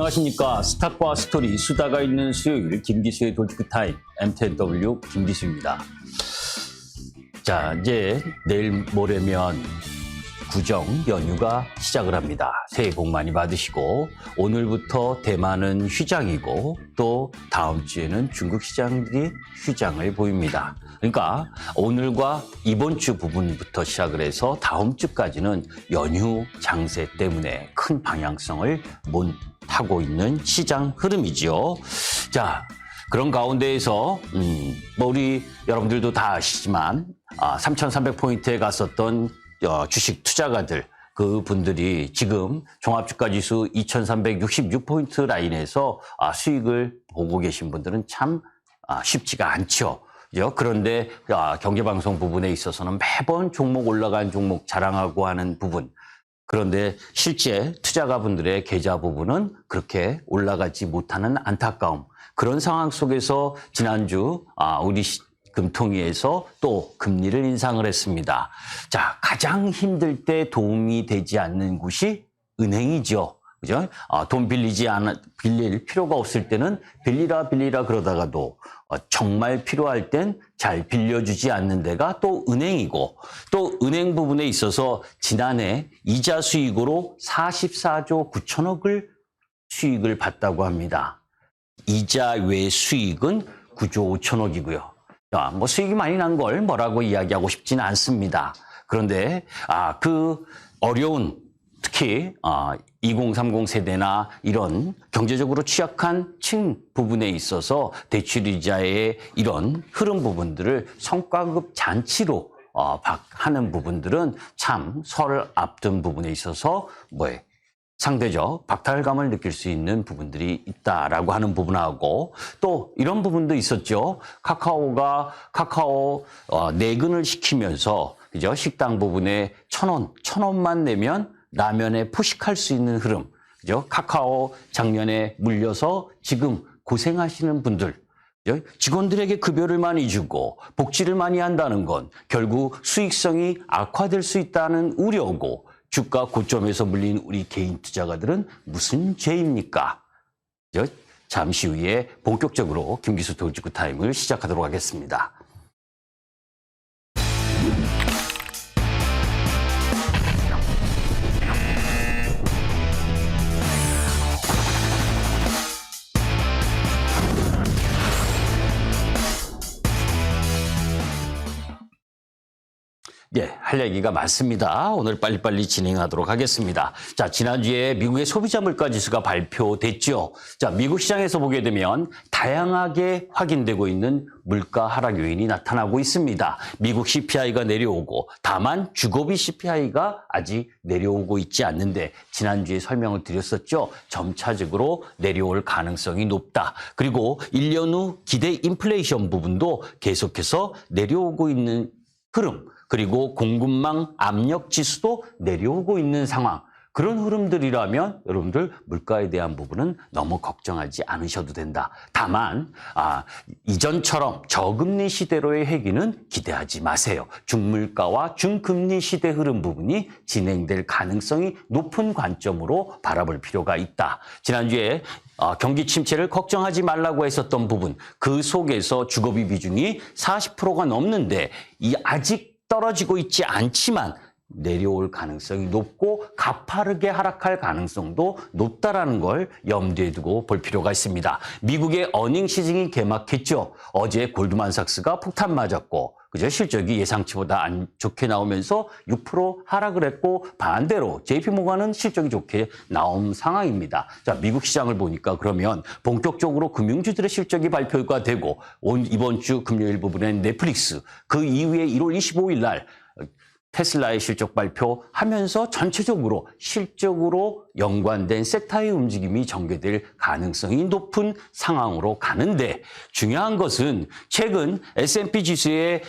안녕하십니까. 스탁과 스토리, 수다가 있는 수요일 김기수의 돌직구 타임, M10W 김기수입니다. 자, 이제 내일 모레면 구정 연휴가 시작을 합니다. 새해 복 많이 받으시고, 오늘부터 대만은 휴장이고 또 다음 주에는 중국 시장들이 휴장을 보입니다. 그러니까 오늘과 이번 주 부분부터 시작을 해서 다음 주까지는 연휴 장세 때문에 큰 방향성을 못 하고 있는 시장 흐름이죠. 자, 그런 가운데에서 우리 여러분들도 다 아시지만 3,300포인트에 갔었던 주식 투자가들 그 분들이 지금 종합주가지수 2,366포인트 라인에서 수익을 보고 계신 분들은 참 쉽지가 않죠. 그런데 경제방송 부분에 있어서는 매번 종목 올라간 종목 자랑하고 하는 부분, 그런데 실제 투자가분들의 계좌 부분은 그렇게 올라가지 못하는 안타까움, 그런 상황 속에서 지난주 우리 금통위에서 또 금리를 인상을 했습니다. 자, 가장 힘들 때 도움이 되지 않는 곳이 은행이죠. 그죠? 돈 빌릴 필요가 없을 때는 빌리라 그러다가도 정말 필요할 땐 잘 빌려주지 않는 데가 또 은행이고, 또 은행 부분에 있어서 지난해 이자 수익으로 44조 9천억을 수익을 봤다고 합니다. 이자 외 수익은 9조 5천억이고요. 뭐 수익이 많이 난 걸 뭐라고 이야기하고 싶지는 않습니다. 그런데 그 어려운, 특히 2030 세대나 이런 경제적으로 취약한 층 부분에 있어서 대출이자의 이런 흐름 부분들을 성과급 잔치로 하는 부분들은 참 설 앞둔 부분에 있어서 상대적 박탈감을 느낄 수 있는 부분들이 있다라고 하는 부분하고, 또 이런 부분도 있었죠. 카카오 내근을 시키면서, 그죠? 식당 부분에 1,000원만 내면 라면에 포식할 수 있는 흐름, 그죠? 카카오 작년에 물려서 지금 고생하시는 분들, 그죠? 직원들에게 급여를 많이 주고 복지를 많이 한다는 건 결국 수익성이 악화될 수 있다는 우려고, 주가 고점에서 물린 우리 개인 투자가들은 무슨 죄입니까? 잠시 후에 본격적으로 김기수 돌직구 타임을 시작하도록 하겠습니다. 할 얘기가 많습니다. 오늘 빨리빨리 진행하도록 하겠습니다. 자, 지난주에 미국의 소비자 물가 지수가 발표됐죠. 자, 미국 시장에서 보게 되면 다양하게 확인되고 있는 물가 하락 요인이 나타나고 있습니다. 미국 CPI가 내려오고, 다만 주거비 CPI가 아직 내려오고 있지 않는데, 지난주에 설명을 드렸었죠. 점차적으로 내려올 가능성이 높다. 그리고 1년 후 기대 인플레이션 부분도 계속해서 내려오고 있는 흐름, 그리고 공급망 압력 지수도 내려오고 있는 상황, 그런 흐름들이라면 여러분들 물가에 대한 부분은 너무 걱정하지 않으셔도 된다. 다만 이전처럼 저금리 시대로의 회귀는 기대하지 마세요. 중물가와 중금리 시대 흐름 부분이 진행될 가능성이 높은 관점으로 바라볼 필요가 있다. 지난주에 경기 침체를 걱정하지 말라고 했었던 부분, 그 속에서 주거비 비중이 40%가 넘는데 아직 떨어지고 있지 않지만 내려올 가능성이 높고 가파르게 하락할 가능성도 높다라는 걸 염두에 두고 볼 필요가 있습니다. 미국의 어닝 시즌이 개막했죠. 어제 골드만삭스가 폭탄 맞았고, 그죠? 실적이 예상치보다 안 좋게 나오면서 6% 하락을 했고, 반대로 JP모건은 실적이 좋게 나온 상황입니다. 자, 미국 시장을 보니까 그러면 본격적으로 금융주들의 실적이 발표가 되고, 이번 주 금요일 부분엔 넷플릭스, 그 이후에 1월 25일 날 테슬라의 실적 발표하면서 전체적으로 실적으로 연관된 섹터의 움직임이 전개될 가능성이 높은 상황으로 가는데, 중요한 것은 최근 S&P 지수의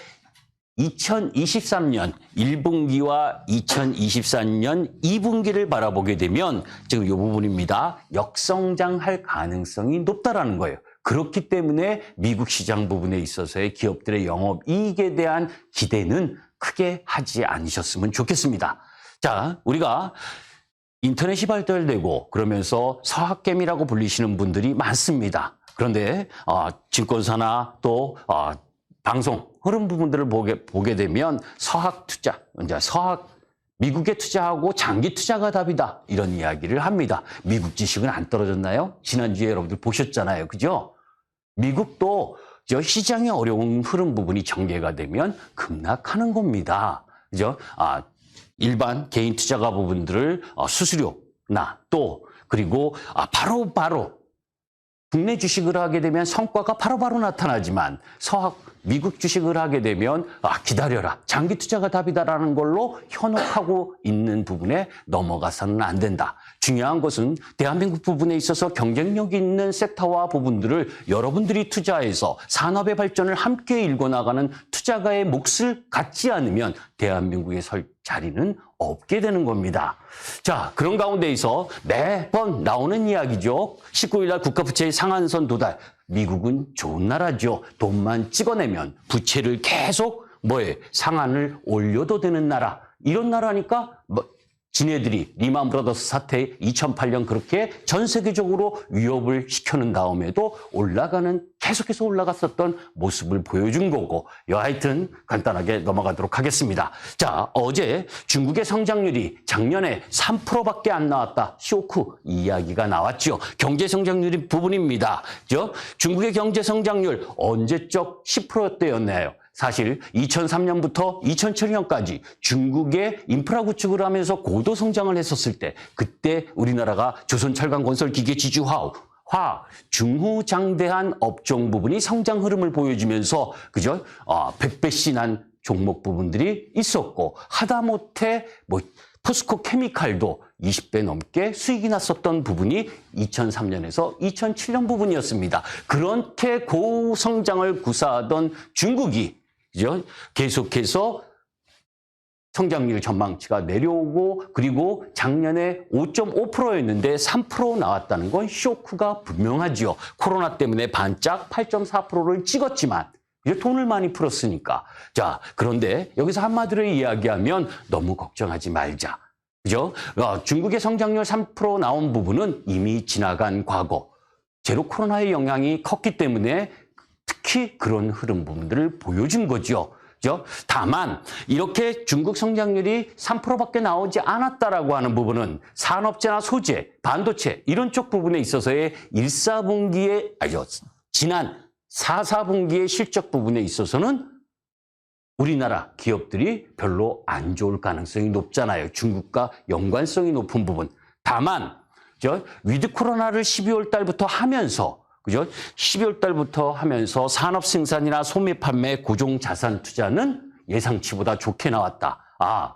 2023년 1분기와 2024년 2분기를 바라보게 되면 지금 이 부분입니다. 역성장할 가능성이 높다라는 거예요. 그렇기 때문에 미국 시장 부분에 있어서의 기업들의 영업이익에 대한 기대는 크게 하지 않으셨으면 좋겠습니다. 자, 우리가 인터넷이 발달되고 그러면서 서학개미라고 불리시는 분들이 많습니다. 그런데 증권사나 또 방송 그런 부분들을 보게 되면 서학 투자, 이제 미국에 투자하고 장기 투자가 답이다 이런 이야기를 합니다. 미국 지식은 안 떨어졌나요? 지난주에 여러분들 보셨잖아요, 그죠? 미국도 시장이 어려운 흐름 부분이 전개가 되면 급락하는 겁니다. 그죠? 일반 개인 투자가 부분들을 수수료나 또 그리고 바로 국내 주식을 하게 되면 성과가 바로바로 나타나지만 미국 주식을 하게 되면 기다려라. 장기 투자가 답이다라는 걸로 현혹하고 있는 부분에 넘어가서는 안 된다. 중요한 것은 대한민국 부분에 있어서 경쟁력 있는 섹터와 부분들을 여러분들이 투자해서 산업의 발전을 함께 일궈나가는 투자가의 몫을 갖지 않으면 대한민국에 설 자리는 없게 되는 겁니다. 자, 그런 가운데에서 매번 나오는 이야기죠. 19일 날 국가부채의 상한선 도달. 미국은 좋은 나라죠. 돈만 찍어내면 부채를 계속 상한을 올려도 되는 나라. 이런 나라니까 지네들이 리만 브라더스 사태 2008년 그렇게 전 세계적으로 위협을 시켜놓은 다음에도 계속해서 올라갔었던 모습을 보여준 거고, 하여튼 간단하게 넘어가도록 하겠습니다. 자, 어제 중국의 성장률이 작년에 3%밖에 안 나왔다. 쇼크 이야기가 나왔죠. 경제 성장률이 부분입니다. 중국의 경제 성장률 언제적 10%대였나요? 사실 2003년부터 2007년까지 중국의 인프라 구축을 하면서 고도 성장을 했었을 때, 그때 우리나라가 조선철강건설기계 지주화학, 중후장대한 업종 부분이 성장 흐름을 보여주면서 그죠? 100배씩 난 종목 부분들이 있었고, 하다못해 포스코 케미칼도 20배 넘게 수익이 났었던 부분이 2003년에서 2007년 부분이었습니다. 그렇게 고성장을 구사하던 중국이 계속해서 성장률 전망치가 내려오고, 그리고 작년에 5.5%였는데 3% 나왔다는 건 쇼크가 분명하죠. 코로나 때문에 반짝 8.4%를 찍었지만 이제 돈을 많이 풀었으니까. 자, 그런데 여기서 한마디로 이야기하면 너무 걱정하지 말자. 그죠? 중국의 성장률 3% 나온 부분은 이미 지나간 과거. 제로 코로나의 영향이 컸기 때문에 특히 그런 흐름 부분들을 보여준 거죠. 다만 이렇게 중국 성장률이 3%밖에 나오지 않았다라고 하는 부분은 산업재나 소재, 반도체 이런 쪽 부분에 있어서의 지난 4분기의 실적 부분에 있어서는 우리나라 기업들이 별로 안 좋을 가능성이 높잖아요. 중국과 연관성이 높은 부분. 다만 위드 코로나를 12월 달부터 하면서 12월 달부터 하면서 산업 생산이나 소매 판매, 고정 자산 투자는 예상치보다 좋게 나왔다.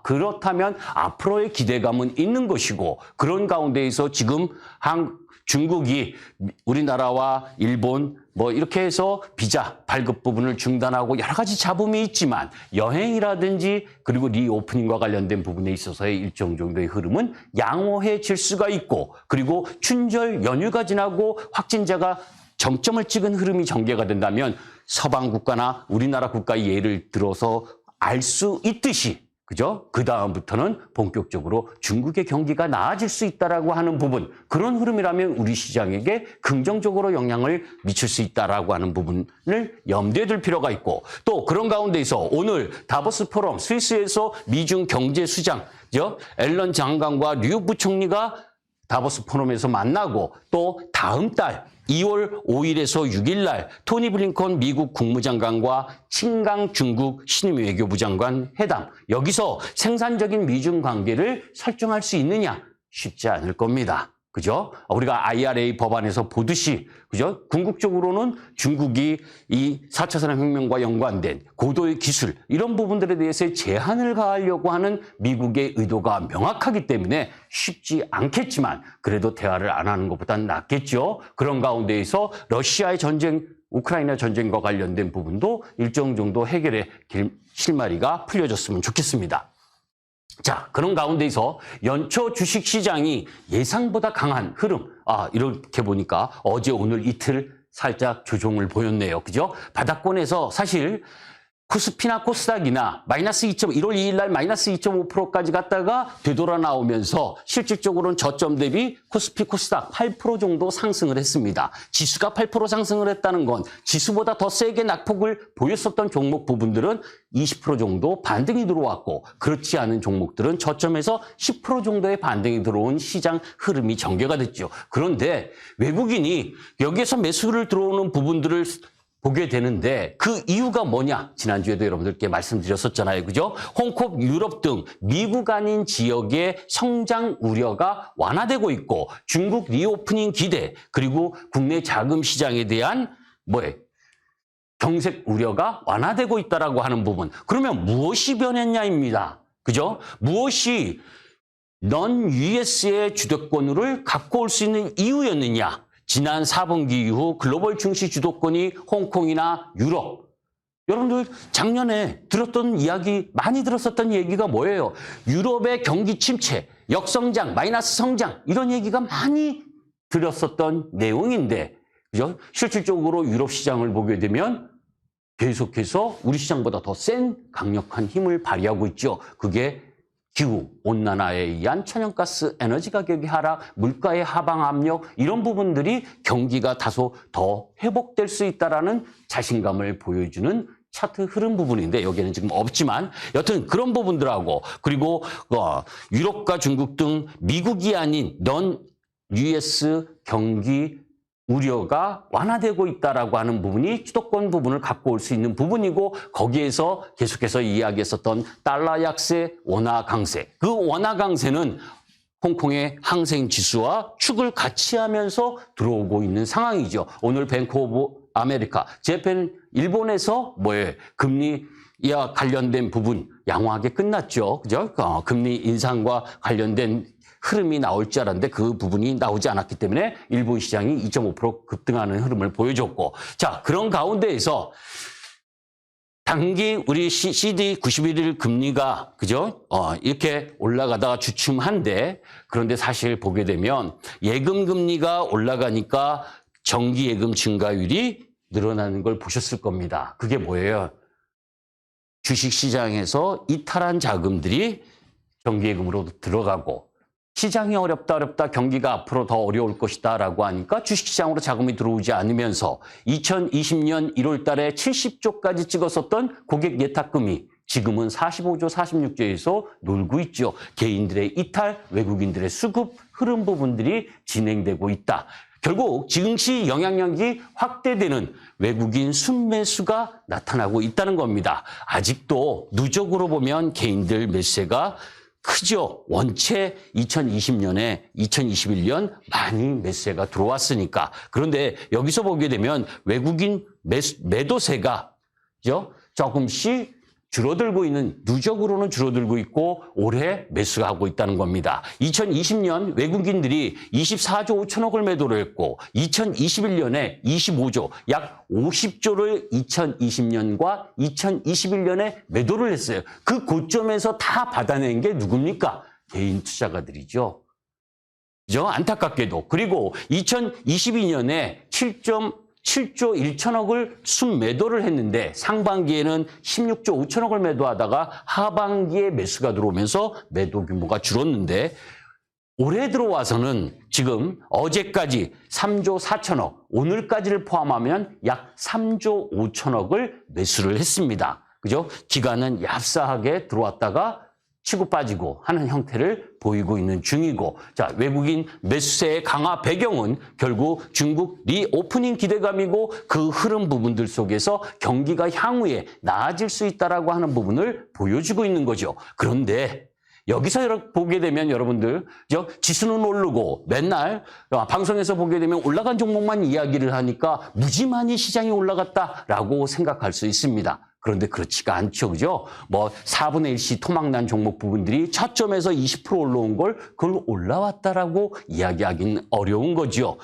그렇다면 앞으로의 기대감은 있는 것이고, 그런 가운데에서 지금 중국이 우리나라와 일본 이렇게 해서 비자 발급 부분을 중단하고 여러 가지 잡음이 있지만, 여행이라든지 그리고 리오프닝과 관련된 부분에 있어서의 일정 정도의 흐름은 양호해질 수가 있고, 그리고 춘절 연휴가 지나고 확진자가 정점을 찍은 흐름이 전개가 된다면 서방 국가나 우리나라 국가의 예를 들어서 알 수 있듯이, 그죠? 그 다음부터는 본격적으로 중국의 경기가 나아질 수 있다라고 하는 부분, 그런 흐름이라면 우리 시장에게 긍정적으로 영향을 미칠 수 있다라고 하는 부분을 염두에 둘 필요가 있고, 또 그런 가운데에서 오늘 다보스 포럼 스위스에서 미중 경제 수장 앨런 장관과 류 부총리가 다보스 포럼에서 만나고, 또 다음 달 2월 5일에서 6일 날 토니 블링컨 미국 국무장관과 칭강 중국 신임 외교부 장관 회담, 여기서 생산적인 미중 관계를 설정할 수 있느냐? 쉽지 않을 겁니다. 그죠? 우리가 IRA 법안에서 보듯이, 그죠? 궁극적으로는 중국이 이 4차 산업혁명과 연관된 고도의 기술, 이런 부분들에 대해서 제한을 가하려고 하는 미국의 의도가 명확하기 때문에 쉽지 않겠지만, 그래도 대화를 안 하는 것보단 낫겠죠. 그런 가운데에서 러시아의 전쟁, 우크라이나 전쟁과 관련된 부분도 일정 정도 해결의 실마리가 풀려졌으면 좋겠습니다. 자, 그런 가운데에서 연초 주식시장이 예상보다 강한 흐름, 이렇게 보니까 어제 오늘 이틀 살짝 조정을 보였네요. 그죠? 바닥권에서 사실 코스피나 코스닥이나 마이너스 1월 2일 날 마이너스 2.5%까지 갔다가 되돌아 나오면서 실질적으로는 저점 대비 코스피, 코스닥 8% 정도 상승을 했습니다. 지수가 8% 상승을 했다는 건 지수보다 더 세게 낙폭을 보였었던 종목 부분들은 20% 정도 반등이 들어왔고 그렇지 않은 종목들은 저점에서 10% 정도의 반등이 들어온 시장 흐름이 전개가 됐죠. 그런데 외국인이 여기에서 매수를 들어오는 부분들을 보게 되는데 그 이유가 뭐냐? 지난주에도 여러분들께 말씀드렸었잖아요. 그죠? 홍콩, 유럽 등 미국 아닌 지역의 성장 우려가 완화되고 있고 중국 리오프닝 기대 그리고 국내 자금 시장에 대한 경색 우려가 완화되고 있다라고 하는 부분. 그러면 무엇이 변했냐입니다. 그죠? 무엇이 넌 US의 주도권을 갖고 올 수 있는 이유였느냐? 지난 4분기 이후 글로벌 증시 주도권이 홍콩이나 유럽. 여러분들 작년에 많이 들었었던 얘기가 뭐예요? 유럽의 경기 침체, 역성장, 마이너스 성장 이런 얘기가 많이 들었었던 내용인데 그죠? 실질적으로 유럽 시장을 보게 되면 계속해서 우리 시장보다 더 센 강력한 힘을 발휘하고 있죠. 그게 기후, 온난화에 의한 천연가스 에너지 가격의 하락, 물가의 하방 압력 이런 부분들이 경기가 다소 더 회복될 수 있다는 자신감을 보여주는 차트 흐름 부분인데 여기에는 지금 없지만 여튼 그런 부분들하고 그리고 유럽과 중국 등 미국이 아닌 넌 US 경기 우려가 완화되고 있다라고 하는 부분이 주도권 부분을 갖고 올 수 있는 부분이고 거기에서 계속해서 이야기했었던 달러 약세, 원화 강세. 그 원화 강세는 홍콩의 항생 지수와 축을 같이 하면서 들어오고 있는 상황이죠. 오늘 뱅크 오브 아메리카, 재팬 일본에서 금리와 관련된 부분 양호하게 끝났죠. 그죠? 금리 인상과 관련된 흐름이 나올 줄 알았는데 그 부분이 나오지 않았기 때문에 일본 시장이 2.5% 급등하는 흐름을 보여줬고 자 그런 가운데에서 단기 우리 CD 91일 금리가 그죠? 이렇게 올라가다가 주춤한데 그런데 사실 보게 되면 예금 금리가 올라가니까 정기 예금 증가율이 늘어나는 걸 보셨을 겁니다. 그게 뭐예요? 주식 시장에서 이탈한 자금들이 정기 예금으로 들어가고 시장이 어렵다 경기가 앞으로 더 어려울 것이다 라고 하니까 주식시장으로 자금이 들어오지 않으면서 2020년 1월 달에 70조까지 찍었었던 고객 예탁금이 지금은 45조, 46조에서 놀고 있죠. 개인들의 이탈, 외국인들의 수급 흐름 부분들이 진행되고 있다. 결국 증시 영향력이 확대되는 외국인 순매수가 나타나고 있다는 겁니다. 아직도 누적으로 보면 개인들 매수세가 크죠. 원체 2020년에 2021년 많이 매수세가 들어왔으니까. 그런데 여기서 보게 되면 외국인 매도세가 조금씩 줄어들고 있는, 누적으로는 줄어들고 있고 올해 매수하고 있다는 겁니다. 2020년 외국인들이 24조 5천억을 매도를 했고 2021년에 25조, 약 50조를 2020년과 2021년에 매도를 했어요. 그 고점에서 다 받아낸 게 누굽니까? 개인 투자가들이죠. 그죠? 안타깝게도. 그리고 2022년에 7조 1천억을 순매도를 했는데 상반기에는 16조 5천억을 매도하다가 하반기에 매수가 들어오면서 매도 규모가 줄었는데 올해 들어와서는 지금 어제까지 3조 4천억, 오늘까지를 포함하면 약 3조 5천억을 매수를 했습니다. 그죠? 기간은 얍사하게 들어왔다가 치고 빠지고 하는 형태를 보이고 있는 중이고 자 외국인 매수세의 강화 배경은 결국 중국 리오프닝 기대감이고 그 흐름 부분들 속에서 경기가 향후에 나아질 수 있다라고 하는 부분을 보여주고 있는 거죠. 그런데 여기서 보게 되면 여러분들 지수는 오르고 맨날 방송에서 보게 되면 올라간 종목만 이야기를 하니까 무지만이 시장이 올라갔다라고 생각할 수 있습니다. 그런데 그렇지가 않죠. 그죠? 4분의 1씩 토막난 종목 부분들이 저점에서 20% 올라온 걸 그걸 올라왔다라고 이야기하기는 어려운 거죠.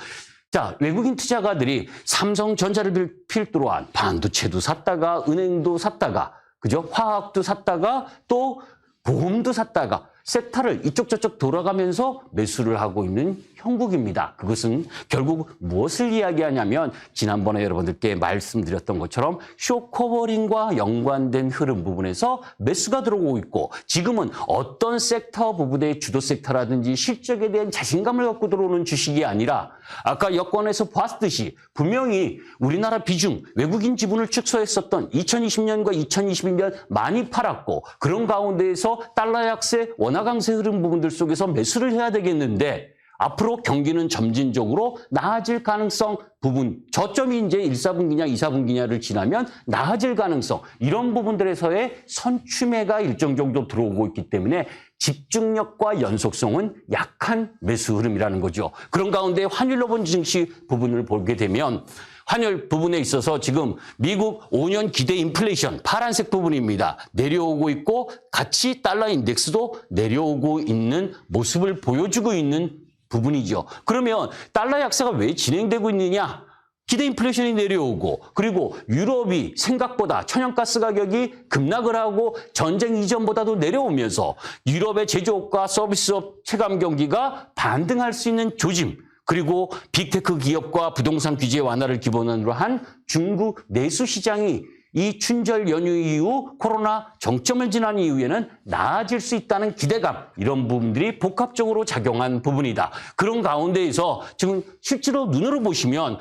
자, 외국인 투자가들이 삼성전자를 필두로 한 반도체도 샀다가 은행도 샀다가 그죠? 화학도 샀다가 또 보험도 샀다가 세타를 이쪽 저쪽 돌아가면서 매수를 하고 있는 형국입니다. 그것은 결국 무엇을 이야기하냐면 지난번에 여러분들께 말씀드렸던 것처럼 쇼커버링과 연관된 흐름 부분에서 매수가 들어오고 있고 지금은 어떤 섹터 부분의 주도 섹터라든지 실적에 대한 자신감을 갖고 들어오는 주식이 아니라 아까 여권에서 봤듯이 분명히 우리나라 비중, 외국인 지분을 축소했었던 2020년과 2021년 많이 팔았고 그런 가운데에서 달러 약세, 원화 강세 흐름 부분들 속에서 매수를 해야 되겠는데 앞으로 경기는 점진적으로 나아질 가능성 부분, 저점이 이제 1사분기냐 2사분기냐를 지나면 나아질 가능성, 이런 부분들에서의 선취매가 일정 정도 들어오고 있기 때문에 집중력과 연속성은 약한 매수 흐름이라는 거죠. 그런 가운데 환율로 본 증시 부분을 보게 되면 환율 부분에 있어서 지금 미국 5년 기대 인플레이션 파란색 부분입니다. 내려오고 있고 같이 달러 인덱스도 내려오고 있는 모습을 보여주고 있는 부분이죠. 그러면 달러 약세가 왜 진행되고 있느냐? 기대 인플레이션이 내려오고 그리고 유럽이 생각보다 천연가스 가격이 급락을 하고 전쟁 이전보다도 내려오면서 유럽의 제조업과 서비스업 체감 경기가 반등할 수 있는 조짐, 그리고 빅테크 기업과 부동산 규제 완화를 기본으로 한 중국 내수 시장이 이 춘절 연휴 이후 코로나 정점을 지난 이후에는 나아질 수 있다는 기대감, 이런 부분들이 복합적으로 작용한 부분이다. 그런 가운데에서 지금 실제로 눈으로 보시면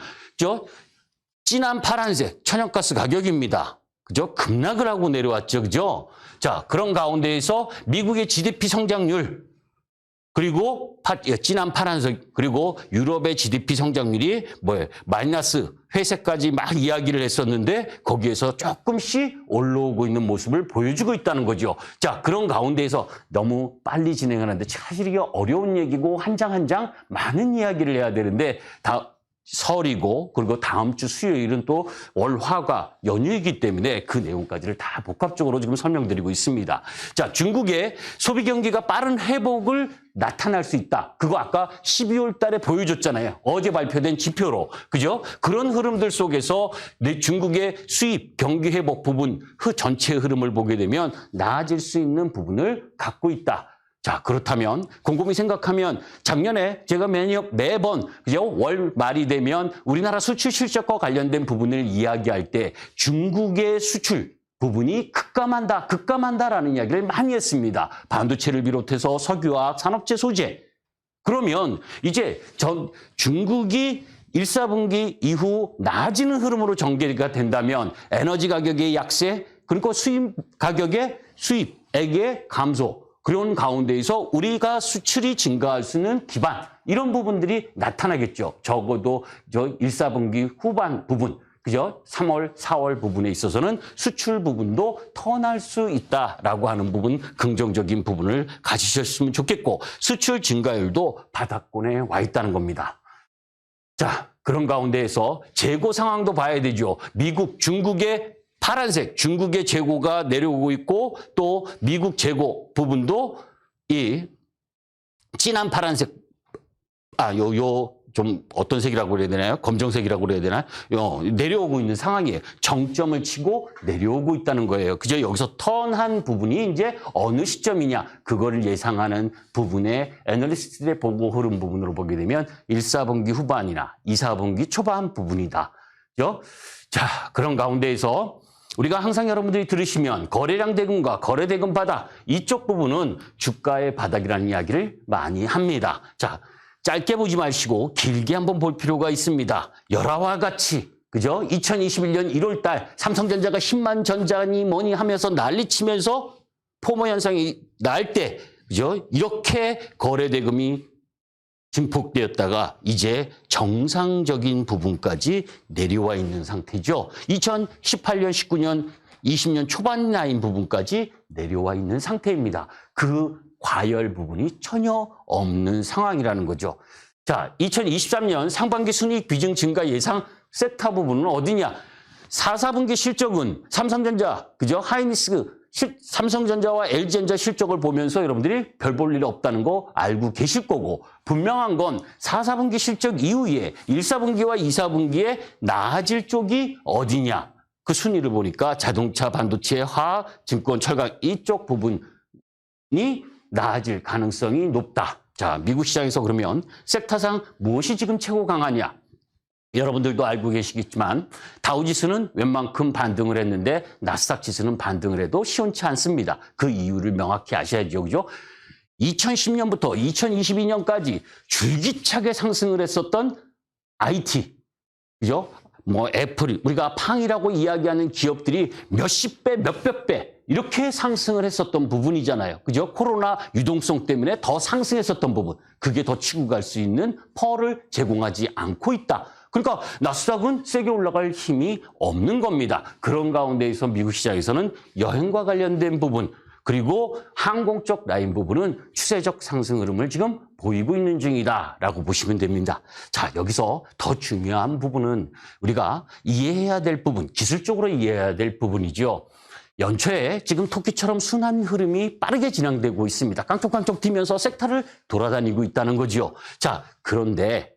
진한 파란색 천연가스 가격입니다. 그죠? 급락을 하고 내려왔죠. 그죠? 자, 그런 가운데에서 미국의 GDP 성장률, 그리고 진한 파란색, 그리고 유럽의 GDP 성장률이 마이너스 회색까지 막 이야기를 했었는데 거기에서 조금씩 올라오고 있는 모습을 보여주고 있다는 거죠. 자, 그런 가운데에서 너무 빨리 진행을 하는데 사실 이게 어려운 얘기고 한 장 한 장 많은 이야기를 해야 되는데 설이고 그리고 다음 주 수요일은 또 월화가 연휴이기 때문에 그 내용까지를 다 복합적으로 지금 설명드리고 있습니다. 자, 중국의 소비 경기가 빠른 회복을 나타날 수 있다. 그거 아까 12월 달에 보여줬잖아요. 어제 발표된 지표로. 그죠? 그런 흐름들 속에서 중국의 수입, 경기 회복 부분, 전체 흐름을 보게 되면 나아질 수 있는 부분을 갖고 있다. 자, 그렇다면 곰곰이 생각하면 작년에 제가 매번 그죠? 월 말이 되면 우리나라 수출 실적과 관련된 부분을 이야기할 때 중국의 수출 부분이 급감한다라는 이야기를 많이 했습니다. 반도체를 비롯해서 석유화학, 산업재 소재. 그러면 이제 중국이 1사분기 이후 나아지는 흐름으로 전개가 된다면 에너지 가격의 약세, 그리고 수입액의 감소, 그런 가운데에서 우리가 수출이 증가할 수 있는 기반, 이런 부분들이 나타나겠죠. 적어도 1사분기 후반 부분, 그죠? 3월, 4월 부분에 있어서는 수출 부분도 턴할 수 있다라고 하는 부분, 긍정적인 부분을 가지셨으면 좋겠고, 수출 증가율도 바닥권에 와 있다는 겁니다. 자, 그런 가운데에서 재고 상황도 봐야 되죠. 미국, 중국의 파란색, 중국의 재고가 내려오고 있고 또 미국 재고 부분도 이 진한 파란색, 좀 어떤 색이라고 그래야 되나요? 검정색이라고 그래야 되나요? 내려오고 있는 상황이에요. 정점을 치고 내려오고 있다는 거예요. 그죠? 여기서 턴한 부분이 이제 어느 시점이냐, 그거를 예상하는 부분의 애널리스트들의 보고 흐름 부분으로 보게 되면 1사분기 후반이나 2사분기 초반 부분이다. 그죠? 자, 그런 가운데에서 우리가 항상 여러분들이 들으시면 거래량 대금과 거래 대금 바닥, 이쪽 부분은 주가의 바닥이라는 이야기를 많이 합니다. 자, 짧게 보지 마시고 길게 한번 볼 필요가 있습니다. 열화와 같이, 그죠? 2021년 1월 달 삼성전자가 10만 전자니 뭐니 하면서 난리치면서 포모 현상이 날 때, 그죠? 이렇게 거래 대금이 증폭되었다가 이제 정상적인 부분까지 내려와 있는 상태죠. 2018년, 19년, 20년 초반 라인 부분까지 내려와 있는 상태입니다. 그 과열 부분이 전혀 없는 상황이라는 거죠. 자, 2023년 상반기 순이익 비중 증가 예상 섹터 부분은 어디냐? 4, 4분기 실적은 삼성전자, 그죠? 하이닉스, 삼성전자와 LG전자 실적을 보면서 여러분들이 별 볼 일 없다는 거 알고 계실 거고, 분명한 건 4, 4분기 실적 이후에 1, 4분기와 2, 4분기에 나아질 쪽이 어디냐. 그 순위를 보니까 자동차, 반도체, 화학, 증권, 철강 이쪽 부분이 나아질 가능성이 높다. 자, 미국 시장에서 그러면 섹터상 무엇이 지금 최고 강하냐? 여러분들도 알고 계시겠지만 다우지수는 웬만큼 반등을 했는데 나스닥 지수는 반등을 해도 시원치 않습니다. 그 이유를 명확히 아셔야죠. 그죠? 2010년부터 2022년까지 줄기차게 상승을 했었던 IT, 그죠? 뭐 애플이 우리가 팡이라고 이야기하는 기업들이 몇십 배, 몇백 배 이렇게 상승을 했었던 부분이잖아요. 그죠? 코로나 유동성 때문에 더 상승했었던 부분. 그게 더 치고 갈 수 있는 펄을 제공하지 않고 있다. 그러니까 나스닥은 세게 올라갈 힘이 없는 겁니다. 그런 가운데에서 미국 시장에서는 여행과 관련된 부분, 그리고 항공 쪽 라인 부분은 추세적 상승 흐름을 지금 보이고 있는 중이다라고 보시면 됩니다. 자, 여기서 더 중요한 부분은 우리가 이해해야 될 부분, 기술적으로 이해해야 될 부분이죠. 연초에 지금 토끼처럼 순환 흐름이 빠르게 진행되고 있습니다. 깡총깡총 뛰면서 섹터를 돌아다니고 있다는 거죠. 자, 그런데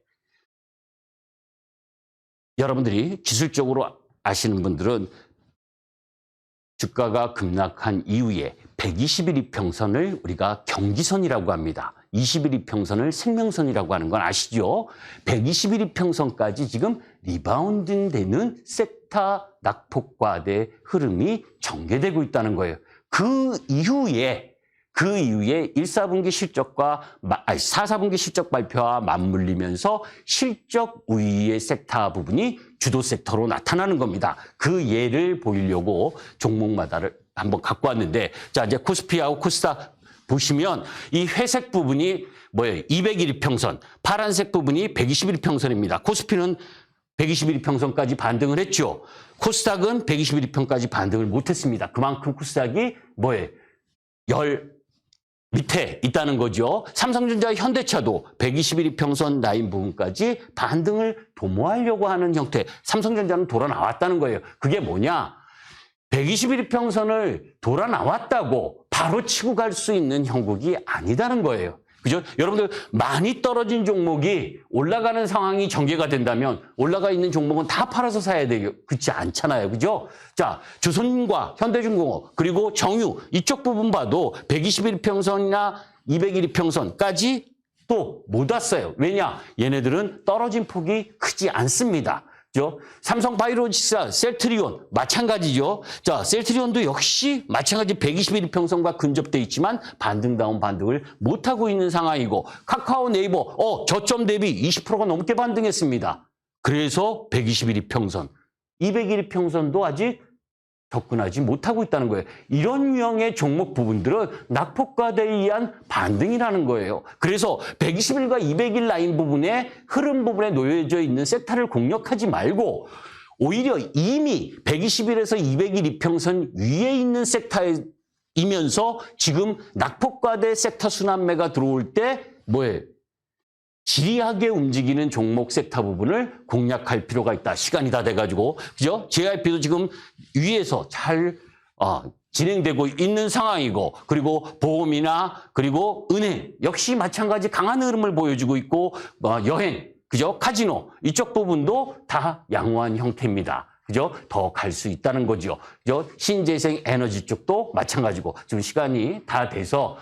여러분들이 기술적으로 아시는 분들은 주가가 급락한 이후에 120일 이평선을 우리가 경기선이라고 합니다. 20일 이평선을 생명선이라고 하는 건 아시죠? 120일 이평선까지 지금 리바운딩 되는 섹터 낙폭과대 흐름이 전개되고 있다는 거예요. 그 이후에 1, 4분기 실적과 4, 4분기 실적 발표와 맞물리면서 실적 우위의 섹터 부분이 주도 섹터로 나타나는 겁니다. 그 예를 보이려고 종목마다를 한번 갖고 왔는데, 자, 이제 코스피하고 코스닥 보시면 이 회색 부분이 뭐예요? 200일 이평선, 파란색 부분이 120일 이평선입니다. 코스피는 120일 이평선까지 반등을 했죠. 코스닥은 120일 이평까지 반등을 못했습니다. 그만큼 코스닥이 뭐예요? 밑에 있다는 거죠. 삼성전자, 현대차도 120일 이평선 라인 부분까지 반등을 도모하려고 하는 형태. 삼성전자는 돌아 나왔다는 거예요. 그게 뭐냐? 120일 이평선을 돌아 나왔다고 바로 치고 갈 수 있는 형국이 아니다는 거예요. 그죠? 여러분들 많이 떨어진 종목이 올라가는 상황이 전개가 된다면 올라가 있는 종목은 다 팔아서 사야 되요. 그렇지 않잖아요. 그죠? 자, 조선과 현대중공업 그리고 정유 이쪽 부분 봐도 120일 평선이나 200일 평선까지 또 못 왔어요. 왜냐? 얘네들은 떨어진 폭이 크지 않습니다. 삼성바이오로직스, 셀트리온 마찬가지죠. 자, 셀트리온도 역시 마찬가지 121일 평선과 근접돼 있지만 반등다운 반등을 못하고 있는 상황이고, 카카오, 네이버 저점 대비 20%가 넘게 반등했습니다. 그래서 121일 평선, 200일 평선도 아직 접근하지 못하고 있다는 거예요. 이런 유형의 종목 부분들은 낙폭과대에 의한 반등이라는 거예요. 그래서 120일과 200일 라인 부분에 흐름 부분에 놓여져 있는 섹터를 공략하지 말고 오히려 이미 120일에서 200일 이평선 위에 있는 섹터이면서 지금 낙폭과대 섹터 순환매가 들어올 때 뭐예요? 지리하게 움직이는 종목 섹터 부분을 공략할 필요가 있다. 시간이 다 돼가지고, 그죠? JYP도 지금 위에서 잘 진행되고 있는 상황이고, 그리고 보험이나 그리고 은행 역시 마찬가지 강한 흐름을 보여주고 있고, 여행, 그죠? 카지노 이쪽 부분도 다 양호한 형태입니다. 그죠? 더 갈 수 있다는 거죠. 그죠? 신재생 에너지 쪽도 마찬가지고, 지금 시간이 다 돼서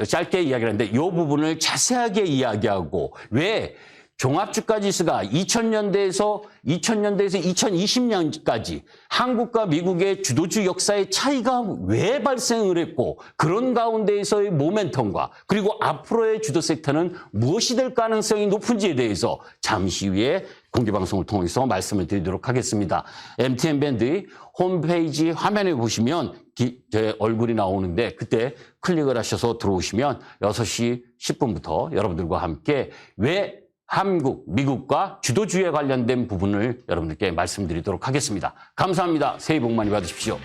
짧게 이야기를 하는데 이 부분을 자세하게 이야기하고, 왜 종합주가지수가 2000년대에서 2020년까지 한국과 미국의 주도주 역사의 차이가 왜 발생을 했고, 그런 가운데에서의 모멘텀과 그리고 앞으로의 주도 섹터는 무엇이 될 가능성이 높은지에 대해서 잠시 후에 공개방송을 통해서 말씀을 드리도록 하겠습니다. MTN 밴드 홈페이지 화면에 보시면 제 얼굴이 나오는데 그때 클릭을 하셔서 들어오시면 6시 10분부터 여러분들과 함께 왜 한국, 미국과 주도주에 관련된 부분을 여러분들께 말씀드리도록 하겠습니다. 감사합니다. 새해 복 많이 받으십시오.